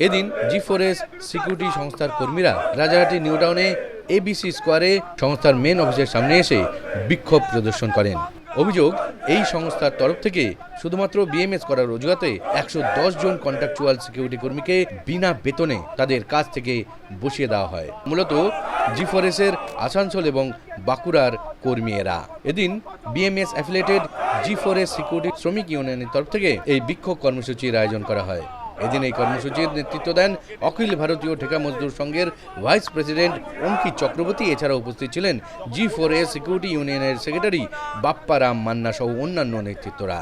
এদিন জি4এস সিকিউরিটি সংস্থার কর্মীরা রাজারহাটি নিউ টাউনে এবিসি স্কোয়ারে সংস্থার মেন অফিসের সামনে এসে বিক্ষোভ প্রদর্শন করেন। অভিযোগ, এই সংস্থার তরফ থেকে শুধুমাত্র বিএমএস করার অজুহাতে ১১০ জন কন্ট্রাকচুয়াল সিকিউরিটি কর্মীকে বিনা বেতনে তাদের কাজ থেকে বসিয়ে দেওয়া হয়। মূলত জি4এস এর আসানসোল এবং বাঁকুড়ার কর্মী এরা। এদিন বিএমএস অ্যাফিলিয়েটেড জি4এস সিকিউরিটি শ্রমিক ইউনিয়নের তরফ থেকে এই বিক্ষোভ কর্মসূচির আয়োজন করা হয়। এদিন এই কর্মসূচির নেতৃত্ব দেন অখিল ভারতীয় ঠিকা মজদুর সংঘের ভাইস প্রেসিডেন্ট অঙ্কিত চক্রবর্তী। এছাড়াও উপস্থিত ছিলেন জি4এস সিকিউরিটি ইউনিয়নের সেক্রেটারি বাপ্পারাম মান্না সহ অন্যান্য নেতৃত্বরা।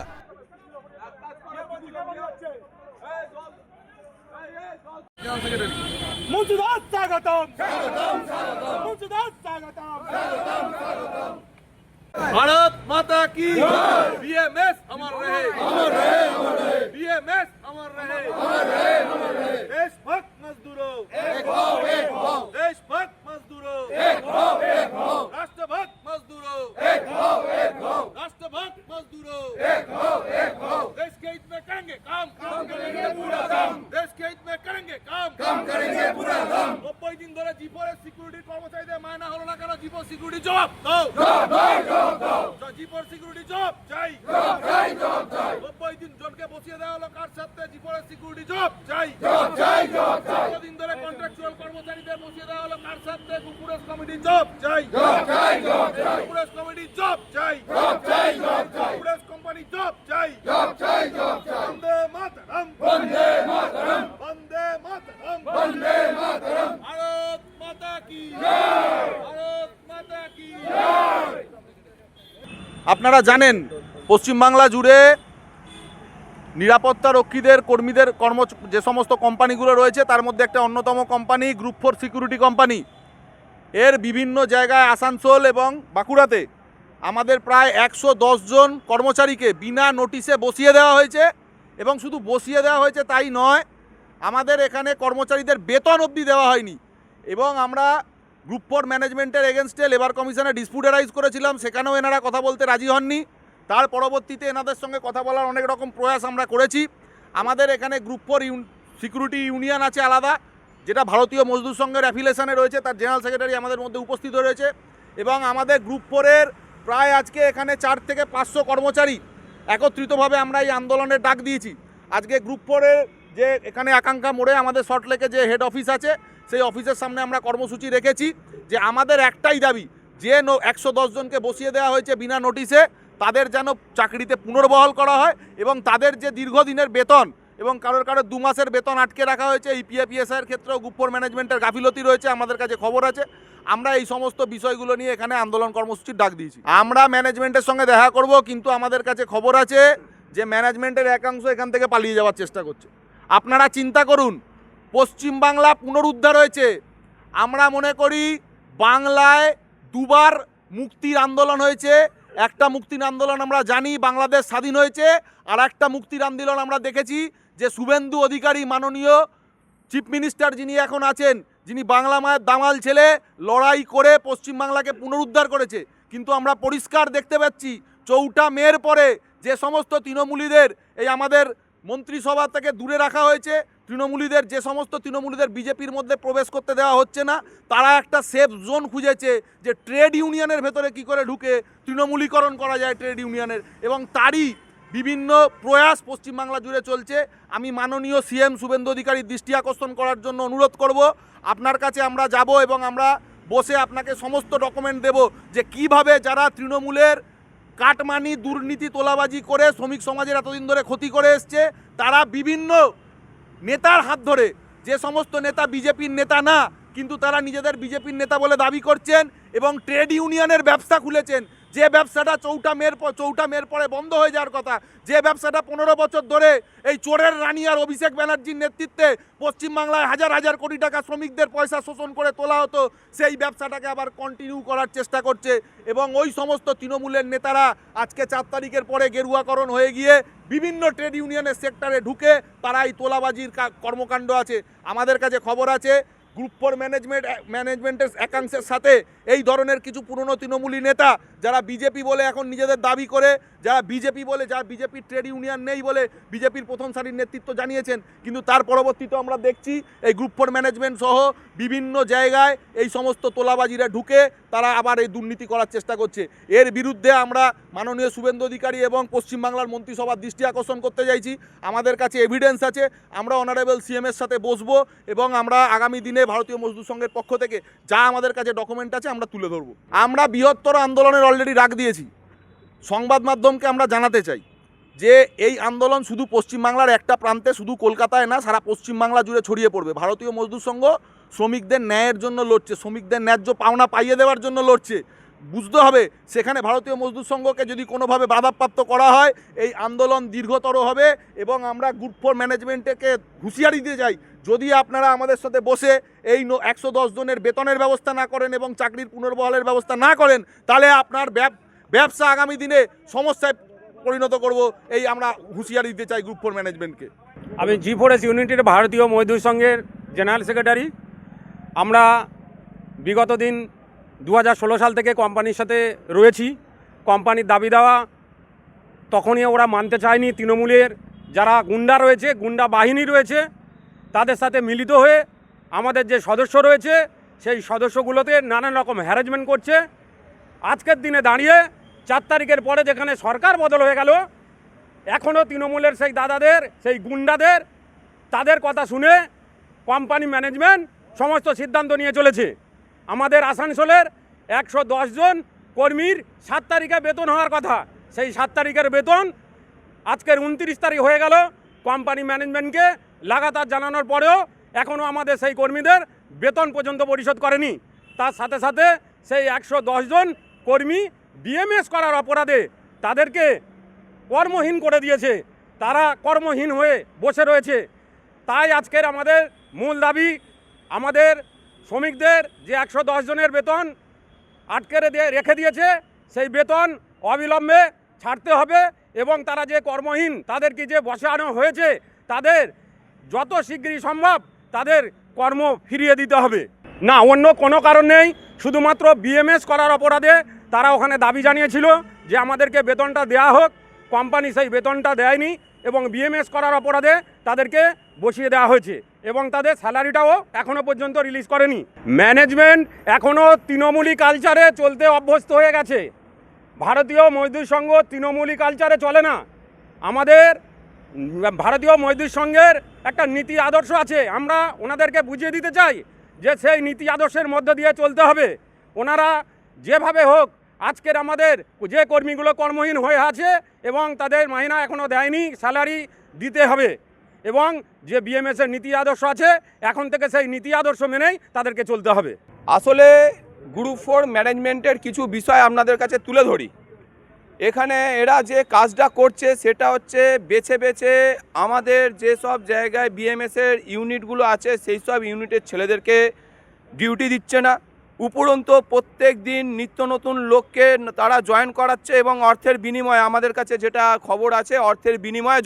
भारत माता की बीएमएस अमर रहे, बीएमएस अमर रहे। देशभक्त मजदूरों देशभक्त मजदूरों राष्ट्रभक्त मजदूरों राष्ट्रभक्त मजदूरों देश के हित में करेंगे काम करेंगे पूरा काम, देश के हित में करेंगे काम करेंगे पूरा काम। 90 दिन ধরে জি4এস সিকিউরিটি কর্মচারীদের মায়না হলো না কেন? জি4 সিকিউরিটি জবাব দাও, জি4 সিকিউরিটি জব চাই, 90 দিন জনকে বসিয়ে দেওয়া হলো কার সাথে? জি4 সিকিউরিটি জব চাই, দিন ধরে কন্ট্রাকচুয়াল কর্মচারীদের বসিয়ে দেওয়া হলো কার সাথে? কুকুরেস কমিটি জব চাই, কুকুরেস কমিটি জব চাই, কুকুরেস কোম্পানি জব চাই। বন্দে মাতরম, বন্দে মাতরম, বন্দে মাতরম, বন্দে মাতরম। ভারত মাতা কি জয়, ভারত মাতা কি জয়। আপনারা জানেন পশ্চিমবাংলা জুড়ে নিরাপত্তা রক্ষীদের কর্মীদের যে সমস্ত কোম্পানিগুলো রয়েছে তার মধ্যে একটা অন্যতম কোম্পানি গ্রুপ 4 সিকিউরিটি কোম্পানি। এর বিভিন্ন জায়গায় আসানসোল এবং বাঁকুড়াতে আমাদের প্রায় ১১০ জন কর্মচারীকে বিনা নোটিশে বসিয়ে দেওয়া হয়েছে। এবং শুধু বসিয়ে দেওয়া হয়েছে তাই নয়, আমাদের এখানে কর্মচারীদের বেতন অবধি দেওয়া হয়নি। এবং আমরা গ্রুপ 4 ম্যানেজমেন্টের এগেনস্টে লেবার কমিশনে ডিসপিউট রাইজ করেছিলাম, সেখানেও এনারা কথা বলতে রাজি হননি। তার পরবর্তীতে এনাদের সঙ্গে কথা বলার অনেক রকম প্রয়াস আমরা করেছি। আমাদের এখানে গ্রুপ 4 সিকিউরিটি ইউনিয়ন আছে আলাদা, যেটা ভারতীয় মজদুর সংঘের অ্যাফিলিয়েশনে রয়েছে, তার জেনারেল সেক্রেটারি আমাদের মধ্যে উপস্থিত রয়েছে। এবং আমাদের গ্রুপ 4-এর প্রায় আজকে এখানে 4 থেকে 500 কর্মচারী একত্রিতভাবে আমরা এই আন্দোলনের ডাক দিয়েছি। আজকে গ্রুপ 4-এর যে এখানে আকাঙ্ক্ষা মোড়ে আমাদের সল্টলেকে যে হেড অফিস আছে, সেই অফিসের সামনে আমরা কর্মসূচি রেখেছি যে আমাদের একটাই দাবি, যে ১১০ জনকে বসিয়ে দেওয়া হয়েছে বিনা নোটিশে তাদের যেন চাকরিতে পুনর্বহাল করা হয়। এবং তাদের যে দীর্ঘদিনের বেতন এবং কারোর 2 মাসের বেতন আটকে রাখা হয়েছে, এই পিএফিএসআইয়ের ক্ষেত্রেও গ্রুপ 4 ম্যানেজমেন্টের গাফিলতি রয়েছে, আমাদের কাছে খবর আছে। আমরা এই সমস্ত বিষয়গুলো নিয়ে এখানে আন্দোলন কর্মসূচির ডাক দিয়েছি। আমরা ম্যানেজমেন্টের সঙ্গে দেখা করব, কিন্তু আমাদের কাছে খবর আছে যে ম্যানেজমেন্টের একাংশ এখান থেকে পালিয়ে যাওয়ার চেষ্টা করছে। আপনারা চিন্তা করুন, পশ্চিমবাংলা পুনরুদ্ধার হয়েছে। আমরা মনে করি বাংলায় দুবার মুক্তির আন্দোলন হয়েছে। একটা মুক্তির আন্দোলন আমরা জানি, বাংলাদেশ স্বাধীন হয়েছে। আর একটা মুক্তির আন্দোলন আমরা দেখেছি যে শুভেন্দু অধিকারী মাননীয় চিফ মিনিস্টার যিনি এখন আছেন, যিনি বাংলা মায়ের দামাল ছেলে, লড়াই করে পশ্চিমবাংলাকে পুনরুদ্ধার করেছে। কিন্তু আমরা পরিষ্কার দেখতে পাচ্ছি 4টা মের পরে যে সমস্ত তৃণমূলীদের এই আমাদের মন্ত্রিসভা থেকে দূরে রাখা হয়েছে, যে সমস্ত তৃণমূলীদের বিজেপির মধ্যে প্রবেশ করতে দেওয়া হচ্ছে না, তারা একটা সেফ জোন খুঁজেছে যে ট্রেড ইউনিয়নের ভেতরে কি করে ঢুকে তৃণমূলীকরণ করা যায় ট্রেড ইউনিয়নের। এবং তারই বিভিন্ন প্রয়াস পশ্চিমবাংলা জুড়ে চলছে। আমি মাননীয় সিএম শুভেন্দু অধিকারীর দৃষ্টি আকর্ষণ করার জন্য অনুরোধ করব, আপনার কাছে আমরা যাব এবং আমরা বসে আপনাকে সমস্ত ডকুমেন্ট দেব যে কিভাবে যারা তৃণমূলের কাটমানি দুর্নীতি তোলাবাজি করে শ্রমিক সমাজের এতদিন ধরে ক্ষতি করে এসছে, তারা বিভিন্ন নেতার হাত ধরে, যে সমস্ত নেতা বিজেপির নেতা না কিন্তু তারা নিজেদের বিজেপির নেতা বলে দাবি করছেন এবং ট্রেড ইউনিয়নের ব্যবসা খুলেছেন, যে ব্যবসাটা 4টা মের পরে বন্ধ হয়ে যাওয়ার কথা, যে ব্যবসাটা 15 বছর ধরে এই চোরের রানী আর অভিষেক ব্যানার্জির নেতৃত্বে পশ্চিমবাংলায় হাজার হাজার কোটি টাকা শ্রমিকদের পয়সা শোষণ করে তোলা হতো, সেই ব্যবসাটাকে আবার কন্টিনিউ করার চেষ্টা করছে। এবং ওই সমস্ত তৃণমূলের নেতারা আজকে 4 তারিখের পরে গেরুয়াকরণ হয়ে গিয়ে বিভিন্ন ট্রেড ইউনিয়নের সেক্টরে ঢুকে তারা এই তোলাবাজির কর্মকাণ্ড আছে। আমাদের কাছে খবর আছে গ্রুপ 4 ম্যানেজমেন্টের একাংশের সাথে এই ধরনের কিছু পুরনো তৃণমূলী নেতা যারা বিজেপি বলে এখন নিজেদের দাবি করে যারা বিজেপি বলে, যারা বিজেপির ট্রেড ইউনিয়ন নেই বলে বিজেপির প্রথম সারির নেতৃত্ব জানিয়েছেন, কিন্তু তার পরবর্তীতে আমরা দেখছি এই গ্রুপ ফোর ম্যানেজমেন্ট সহ বিভিন্ন জায়গায় এই সমস্ত তোলাবাজিরা ঢুকে তারা আবার এই দুর্নীতি করার চেষ্টা করছে। এর বিরুদ্ধে আমরা মাননীয় শুভেন্দু অধিকারী এবং পশ্চিমবাংলার মন্ত্রিসভার দৃষ্টি আকর্ষণ করতে চাইছি। আমাদের কাছে এভিডেন্স আছে, আমরা অনারেবল সিএমের সাথে বসবো এবং আমরা আগামী দিনে ভারতীয় মজদুর সংঘের পক্ষ থেকে যা আমাদের কাছে ডকুমেন্ট আছে আমরা তুলে ধরবো। আমরা বৃহত্তর আন্দোলনের অলরেডি ডাক দিয়েছি। সংবাদ মাধ্যমকে আমরা জানাতে চাই যে এই আন্দোলন শুধু পশ্চিমবাংলার একটা প্রান্তে, শুধু কলকাতায় না, সারা পশ্চিমবাংলা জুড়ে ছড়িয়ে পড়বে। ভারতীয় মজদুর সংঘ শ্রমিকদের ন্যায়ের জন্য লড়ছে, শ্রমিকদের ন্যায্য পাওনা পাইয়ে দেওয়ার জন্য লড়ছে। বুঝতে হবে সেখানে ভারতীয় মজদুর সংঘকে যদি কোনোভাবে বাধাপ্রাপ্ত করা হয় এই আন্দোলন দীর্ঘতর হবে এবং আমরা গ্রুপ ফোর ম্যানেজমেন্টকে হুঁশিয়ারি দিতে চাই, যদি আপনারা আমাদের সাথে বসে এই 110 জনের বেতনের ব্যবস্থা না করেন এবং চাকরির পুনর্বহালের ব্যবস্থা না করেন, তাহলে আপনার ব্যবসা আগামী দিনে সমস্যায় পরিণত করব। এই আমরা হুঁশিয়ারি দিতে চাই গ্রুপ ফোর ম্যানেজমেন্টকে। আমি G4S ইউনিটের ভারতীয় মজদুর সংঘের জেনারেল সেক্রেটারি। আমরা বিগত দিন 2016 সাল থেকে কোম্পানির সাথে রয়েছি। কোম্পানির দাবি দেওয়া তখনই ওরা মানতে চায়নি। তৃণমূলের যারা গুন্ডা রয়েছে, গুন্ডা বাহিনী রয়েছে, তাদের সাথে মিলিত হয়ে আমাদের যে সদস্য রয়েছে সেই সদস্যগুলোতে নানান রকম হ্যারাসমেন্ট করছে। আজকের দিনে দাঁড়িয়ে 4 তারিখের পরে যেখানে সরকার বদল হয়ে গেল, এখনও তৃণমূলের সেই দাদাদের, সেই গুন্ডাদের, তাদের কথা শুনে কোম্পানি ম্যানেজমেন্ট সমস্ত সিদ্ধান্ত নিয়ে চলেছে। আমাদের আসানসোলের 110 জন কর্মীর 7 তারিখে বেতন হওয়ার কথা, সেই 7 তারিখের বেতন আজকের 29 তারিখ হয়ে গেল। কোম্পানি ম্যানেজমেন্টকে লাগাতার জানানোর পরেও এখনও আমাদের সেই কর্মীদের বেতন পর্যন্ত পরিশোধ করেনি। তার সাথে সাথে সেই 110 জন কর্মী বিএমএস করার অপরাধে তাদেরকে কর্মহীন করে দিয়েছে, তারা কর্মহীন হয়ে বসে রয়েছে। তাই আজকের আমাদের মূল দাবি, আমাদের শ্রমিকদের যে 110 জনের বেতন আটকে রেখে দিয়েছে সেই বেতন অবিলম্বে ছাড়তে হবে এবং তারা যে কর্মহীন, তাদেরকে যে বসানো হয়েছে তাদের যত শীঘ্রই সম্ভব তাদের কর্ম ফিরিয়ে দিতে হবে। না, অন্য কোনো কারণ নেই, শুধুমাত্র বিএমএস করার অপরাধে তারা ওখানে দাবি জানিয়েছিল যে আমাদেরকে বেতনটা দেওয়া হোক। কোম্পানি সেই বেতনটা দেয়নি এবং বিএমএস করার অপরাধে তাদেরকে বসিয়ে দেওয়া হয়েছে এবং তাদের স্যালারিটাও এখনও পর্যন্ত রিলিজ করেনি। ম্যানেজমেন্ট এখনও তৃণমূলী কালচারে চলতে অভ্যস্ত হয়ে গেছে। ভারতীয় মজদুর সংঘ তৃণমূলী কালচারে চলে না। আমাদের ভারতীয় মজদুর সংঘের একটা নীতি আদর্শ আছে, আমরা ওনাদেরকে বুঝিয়ে দিতে চাই যে সেই নীতি আদর্শের মধ্য দিয়ে চলতে হবে। ওনারা যেভাবে হোক আজকের আমাদের যে কর্মীগুলো কর্মহীন হয়ে আছে এবং তাদের মাইনা এখনও দেয়নি, স্যালারি দিতে হবে এবং যে বিএমএসের নীতি আদর্শ আছে এখন থেকে সেই নীতি আদর্শ মেনেই তাদেরকে চলতে হবে। আসলে গ্রুপ ফোর ম্যানেজমেন্টের কিছু বিষয় আপনাদের কাছে তুলে ধরি। এখানে এরা যে কাজটা করছে সেটা হচ্ছে বেছে বেছে আমাদের যেসব জায়গায় বিএমএসের ইউনিটগুলো আছে সেই সব ইউনিটের ছেলেদেরকে ডিউটি দিচ্ছে না, উপরন্তু প্রত্যেক দিন নিত্য নতুন লোককে তারা জয়েন করাচ্ছে এবং অর্থের বিনিময়ে, আমাদের কাছে যেটা খবর আছে, অর্থের বিনিময়ে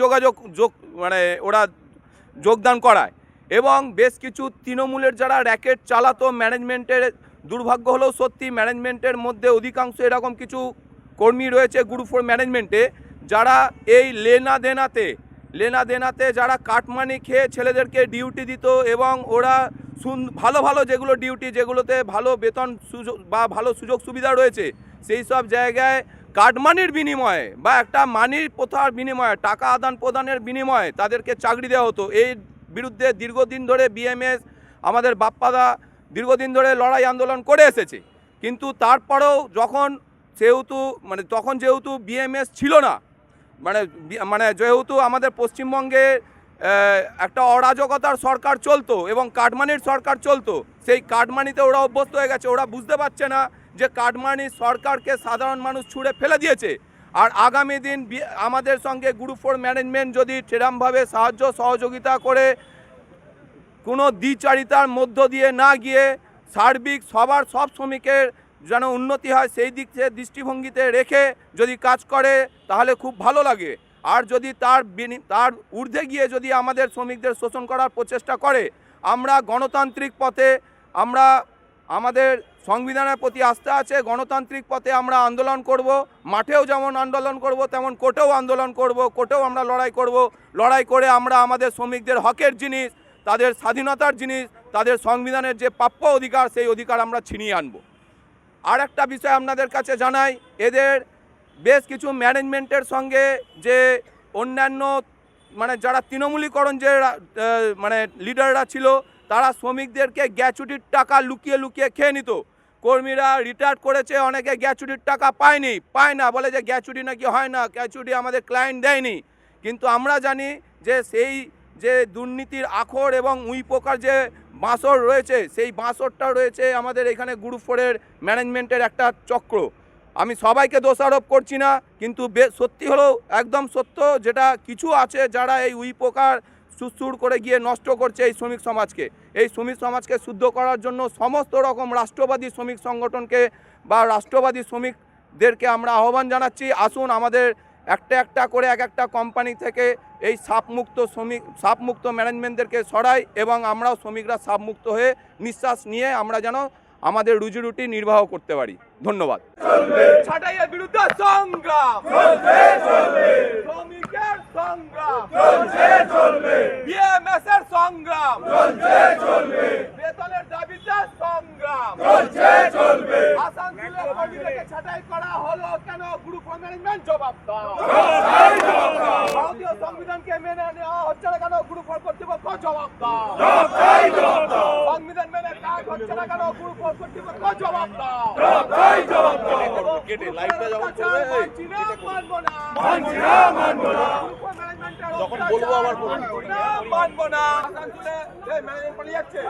ওরা যোগদান করায় এবং বেশ কিছু তৃণমূলের যারা র্যাকেট চালাতো, ম্যানেজমেন্টের দুর্ভাগ্য হলেও সত্যি ম্যানেজমেন্টের মধ্যে অধিকাংশ এরকম কিছু কর্মী রয়েছে গ্রুপ ফোর ম্যানেজমেন্টে যারা এই লেনা দেনাতে যারা কাটমানি খেয়ে ছেলেদেরকে ডিউটি দিত এবং ওরা ভালো ভালো যেগুলো ডিউটি, যেগুলোতে ভালো বেতন সুযোগ বা ভালো সুযোগ সুবিধা রয়েছে, সেই সব জায়গায় কাটমানির বিনিময়ে বা একটা মানির প্রথার বিনিময়ে, টাকা আদান প্রদানের বিনিময়ে তাদেরকে চাকরি দেওয়া হতো। এই বিরুদ্ধে দীর্ঘদিন ধরে বিএমএস, আমাদের বাপ্পাদা দীর্ঘদিন ধরে লড়াই আন্দোলন করে এসেছে। কিন্তু তারপরেও তখন যেহেতু বিএমএস ছিল না, যেহেতু আমাদের পশ্চিমবঙ্গে একটা অরাজকতার সরকার চলতো এবং কাটমানির সরকার চলতো, সেই কাটমানিতে ওরা অভ্যস্ত হয়ে গেছে। ওরা বুঝতে পারছে না যে কাটমানি সরকারকে সাধারণ মানুষ ছুঁড়ে ফেলে দিয়েছে। আর আগামী দিন আমাদের সঙ্গে গ্রুপ ফোর ম্যানেজমেন্ট যদি সেরকমভাবে সাহায্য সহযোগিতা করে কোনো দ্বিচারিতার মধ্য দিয়ে না গিয়ে সার্বিক সব শ্রমিকের যেন উন্নতি হয় সেই দিক থেকে দৃষ্টিভঙ্গিতে রেখে যদি কাজ করে তাহলে খুব ভালো লাগে। আর যদি তার ঊর্ধ্বে গিয়ে যদি আমাদের শ্রমিকদের শোষণ করার প্রচেষ্টা করে, আমরা গণতান্ত্রিক পথে আমরা আমাদের সংবিধানের প্রতি আস্থা আছে, গণতান্ত্রিক পথে আমরা আন্দোলন করব, মাঠেও যেমন আন্দোলন করব তেমন কোর্টেও আন্দোলন করব, কোর্টেও আমরা লড়াই করব, লড়াই করে আমরা আমাদের শ্রমিকদের হকের জিনিস, তাদের স্বাধীনতার জিনিস, তাদের সংবিধানের যে প্রাপ্য অধিকার সেই অধিকার আমরা ছিনিয়ে আনব। আর একটা বিষয় আপনাদের কাছে জানাই, এদের বেশ কিছু ম্যানেজমেন্টের সঙ্গে যে অন্যান্য মানে যারা তৃণমূলীকরণ যে মানে লিডাররা ছিল, তারা শ্রমিকদেরকে গ্র্যাচুইটির টাকা লুকিয়ে লুকিয়ে খেয়ে নিত। কর্মীরা রিটায়ার করেছে, অনেকে গ্র্যাচুইটির টাকা পায় না, বলে যে গ্র্যাচুইটি নাকি হয় না, গ্র্যাচুইটি আমাদের ক্লায়েন্ট দেয়নি। কিন্তু আমরা জানি যে সেই যে দুর্নীতির আখড় এবং উই পোকার যে বাঁসর রয়েছে, সেই বাঁসরটা রয়েছে আমাদের এখানে গ্রুপ 4-এর ম্যানেজমেন্টের একটা চক্র। আমি সবাইকে দোষারোপ করছি না, কিন্তু সত্যি হলো একদম সত্য, যেটা কিছু আছে যারা এই উই পোকার সুরসুর করে গিয়ে নষ্ট করছে এই শ্রমিক সমাজকে। এই শ্রমিক সমাজকে শুদ্ধ করার জন্য সমস্ত রকম রাষ্ট্রবাদী শ্রমিক সংগঠনকে বা রাষ্ট্রবাদী শ্রমিকদেরকে আমরা আহ্বান জানাচ্ছি, আসুন আমাদের একটা একটা করে এক একটা কোম্পানি থেকে এই সাপমুক্ত ম্যানেজমেন্টদেরকে সরাই এবং আমরাও শ্রমিকরা সাপমুক্ত হয়ে নিঃশ্বাস নিয়ে আমরা যেন আমাদের রুজি রুটি নির্বাহ করতে পারি। ধন্যবাদ। ছাঁটাইয়ের বিরুদ্ধে সংগ্রাম চলবে, শ্রমিকের সংগ্রাম চলবে, বিএমএস এর সংগ্রাম চলবে, বেতনের দাবিতে সংগ্রাম চলবে। আসানসোলের কর্মীদেরকে ছাঁটাই করা হলো কেন? গ্রুপ ম্যানেজমেন্ট জবাব দাও। ভারতীয় সংবিধানকে মেনে নেওয়া হচ্ছে না কেন? গ্রুপ কর্তৃপক্ষ জবাব দাও। সংবিধান মেনে কাজ হচ্ছে না কেন? গ্রুপ কর্তৃপক্ষ জবাব দাও। যখন বলবো আবার মানবো না। ম্যানেজমেন্ট পালিয়ে যাচ্ছে।